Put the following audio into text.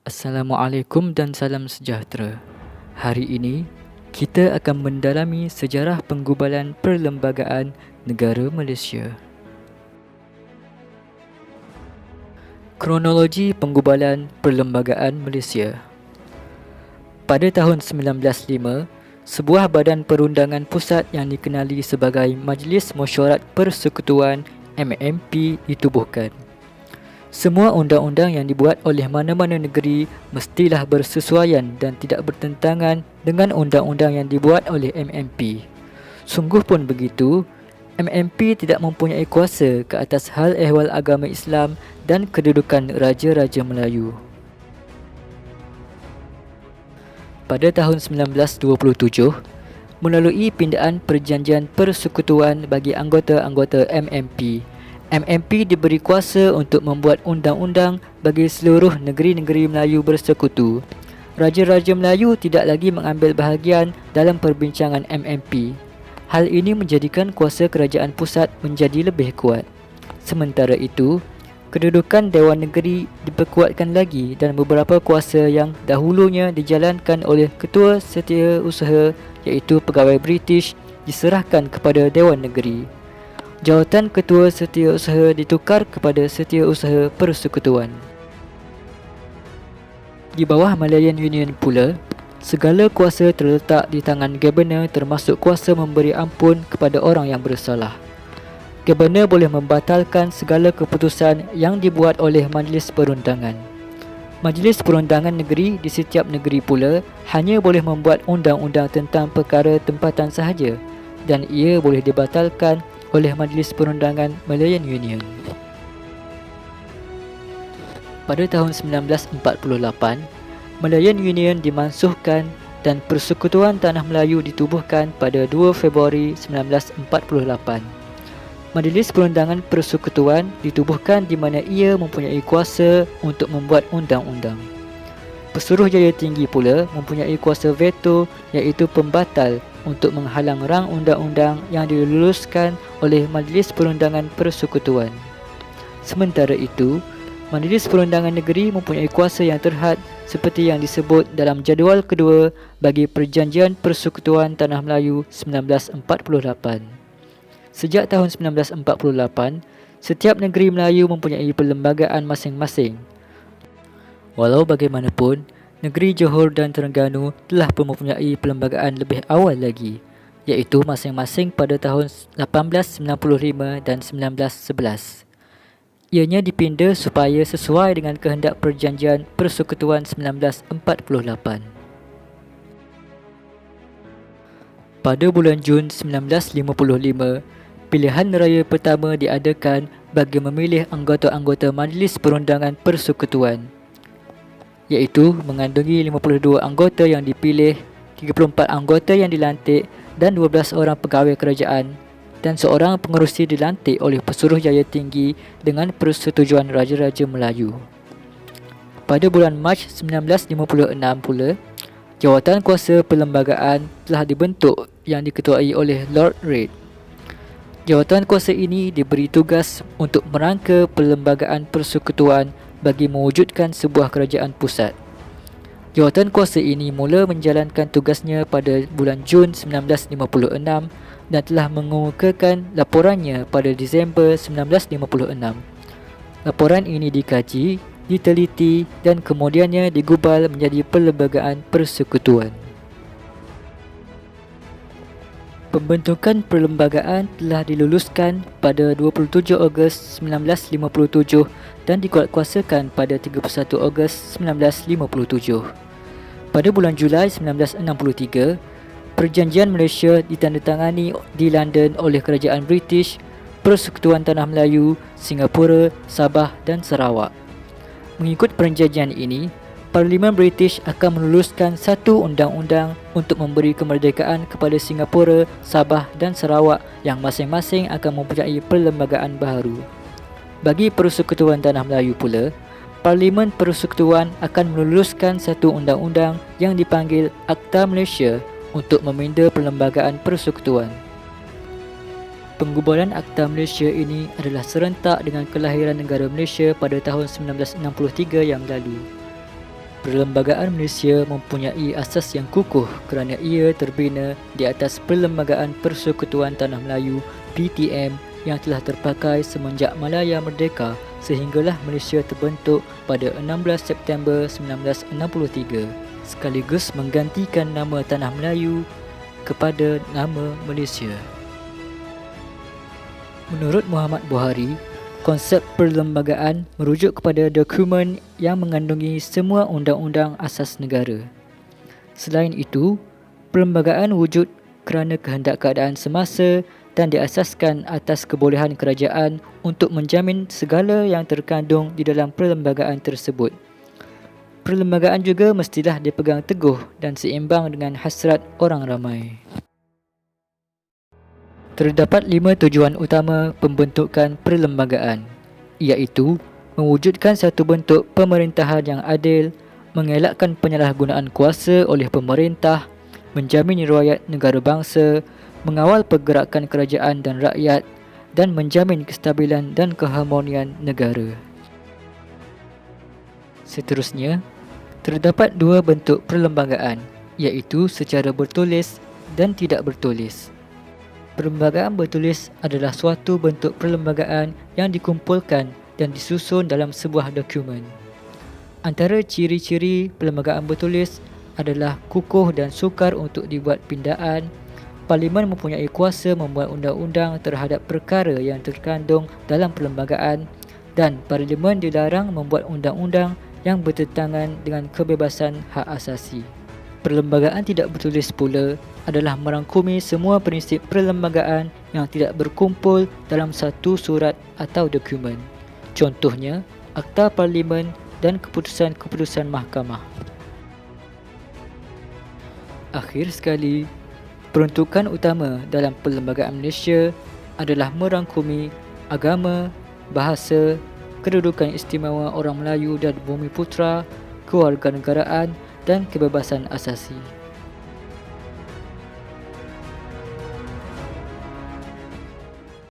Assalamualaikum dan salam sejahtera. Hari ini, kita akan mendalami sejarah penggubalan Perlembagaan Negara Malaysia. Kronologi penggubalan Perlembagaan Malaysia. Pada tahun 1905, sebuah badan perundangan pusat yang dikenali sebagai Majlis Mesyuarat Persekutuan MMP ditubuhkan. Semua undang-undang yang dibuat oleh mana-mana negeri mestilah bersesuaian dan tidak bertentangan dengan undang-undang yang dibuat oleh MMP. Sungguh pun begitu, MMP tidak mempunyai kuasa ke atas hal ehwal agama Islam dan kedudukan Raja-Raja Melayu. Pada tahun 1927, melalui pindaan Perjanjian Persekutuan bagi anggota-anggota MMP, MMP diberi kuasa untuk membuat undang-undang bagi seluruh negeri-negeri Melayu bersekutu. Raja-Raja Melayu tidak lagi mengambil bahagian dalam perbincangan MMP. Hal ini menjadikan kuasa kerajaan pusat menjadi lebih kuat. Sementara itu, kedudukan Dewan Negeri diperkuatkan lagi dan beberapa kuasa yang dahulunya dijalankan oleh Ketua Setiausaha iaitu Pegawai British diserahkan kepada Dewan Negeri. Jawatan Ketua Setiausaha ditukar kepada Setiausaha Persekutuan. Di bawah Malayan Union pula, segala kuasa terletak di tangan Gabenor termasuk kuasa memberi ampun kepada orang yang bersalah. Gabenor boleh membatalkan segala keputusan yang dibuat oleh Majlis Perundangan. Majlis Perundangan Negeri di setiap negeri pula hanya boleh membuat undang-undang tentang perkara tempatan sahaja dan ia boleh dibatalkan oleh Majlis Perundangan Malayan Union. Pada tahun 1948, Malayan Union dimansuhkan dan Persekutuan Tanah Melayu ditubuhkan pada 2 Februari 1948. Majlis Perundangan Persekutuan ditubuhkan di mana ia mempunyai kuasa untuk membuat undang-undang. Pesuruhjaya Tinggi pula mempunyai kuasa veto iaitu pembatal untuk menghalang rang undang-undang yang diluluskan oleh Majlis Perundangan Persekutuan. Sementara itu, Majlis Perundangan Negeri mempunyai kuasa yang terhad seperti yang disebut dalam jadual kedua bagi Perjanjian Persekutuan Tanah Melayu 1948. Sejak tahun 1948, setiap negeri Melayu mempunyai perlembagaan masing-masing. Walau bagaimanapun, negeri Johor dan Terengganu telah pun mempunyai perlembagaan lebih awal lagi, iaitu masing-masing pada tahun 1895 dan 1911. Ianya dipinda supaya sesuai dengan kehendak Perjanjian Persekutuan 1948. Pada bulan Jun 1955, pilihan raya pertama diadakan bagi memilih anggota-anggota Majlis Perundangan Persekutuan, iaitu mengandungi 52 anggota yang dipilih, 34 anggota yang dilantik dan 12 orang pegawai kerajaan dan seorang pengerusi dilantik oleh Pesuruhjaya Tinggi dengan persetujuan Raja-Raja Melayu. Pada bulan Mac 1956 pula, Jawatan Kuasa Perlembagaan telah dibentuk yang diketuai oleh Lord Reid. Jawatan kuasa ini diberi tugas untuk merangka perlembagaan persekutuan bagi mewujudkan sebuah kerajaan pusat. Jawatan kuasa ini mula menjalankan tugasnya pada bulan Jun 1956 dan telah mengemukakan laporannya pada Disember 1956. Laporan ini dikaji, diteliti dan kemudiannya digubal menjadi Perlembagaan Persekutuan. Pembentukan perlembagaan telah diluluskan pada 27 Ogos 1957 dan dikuatkuasakan pada 31 Ogos 1957. Pada bulan Julai 1963, Perjanjian Malaysia ditandatangani di London oleh Kerajaan British, Persekutuan Tanah Melayu, Singapura, Sabah dan Sarawak. Mengikut perjanjian ini, Parlimen British akan meluluskan satu undang-undang untuk memberi kemerdekaan kepada Singapura, Sabah dan Sarawak yang masing-masing akan mempunyai perlembagaan baharu. Bagi Persekutuan Tanah Melayu pula, Parlimen Persekutuan akan meluluskan satu undang-undang yang dipanggil Akta Malaysia untuk meminda perlembagaan persekutuan. Penggubalan Akta Malaysia ini adalah serentak dengan kelahiran negara Malaysia pada tahun 1963 yang lalu. Perlembagaan Malaysia mempunyai asas yang kukuh kerana ia terbina di atas Perlembagaan Persekutuan Tanah Melayu PTM yang telah terpakai semenjak Malaya merdeka sehinggalah Malaysia terbentuk pada 16 September 1963 sekaligus menggantikan nama Tanah Melayu kepada nama Malaysia. Menurut Muhammad Buhari, konsep perlembagaan merujuk kepada dokumen yang mengandungi semua undang-undang asas negara. Selain itu, perlembagaan wujud kerana kehendak keadaan semasa dan diasaskan atas kebolehan kerajaan untuk menjamin segala yang terkandung di dalam perlembagaan tersebut. Perlembagaan juga mestilah dipegang teguh dan seimbang dengan hasrat orang ramai. Terdapat 5 tujuan utama pembentukan perlembagaan, iaitu mewujudkan satu bentuk pemerintahan yang adil, mengelakkan penyalahgunaan kuasa oleh pemerintah, menjamin riwayat negara bangsa, mengawal pergerakan kerajaan dan rakyat, dan menjamin kestabilan dan keharmonian negara. Seterusnya, terdapat 2 bentuk perlembagaan, iaitu secara bertulis dan tidak bertulis. Perlembagaan bertulis adalah suatu bentuk perlembagaan yang dikumpulkan dan disusun dalam sebuah dokumen. Antara ciri-ciri perlembagaan bertulis adalah kukuh dan sukar untuk dibuat pindaan. Parlimen mempunyai kuasa membuat undang-undang terhadap perkara yang terkandung dalam perlembagaan dan Parlimen dilarang membuat undang-undang yang bertentangan dengan kebebasan hak asasi. Perlembagaan tidak bertulis pula adalah merangkumi semua prinsip perlembagaan yang tidak berkumpul dalam satu surat atau dokumen. Contohnya, Akta Parlimen dan keputusan-keputusan mahkamah. Akhir sekali, peruntukan utama dalam Perlembagaan Malaysia adalah merangkumi agama, bahasa, kedudukan istimewa orang Melayu dan Bumiputera, kewarganegaraan dan kebebasan asasi.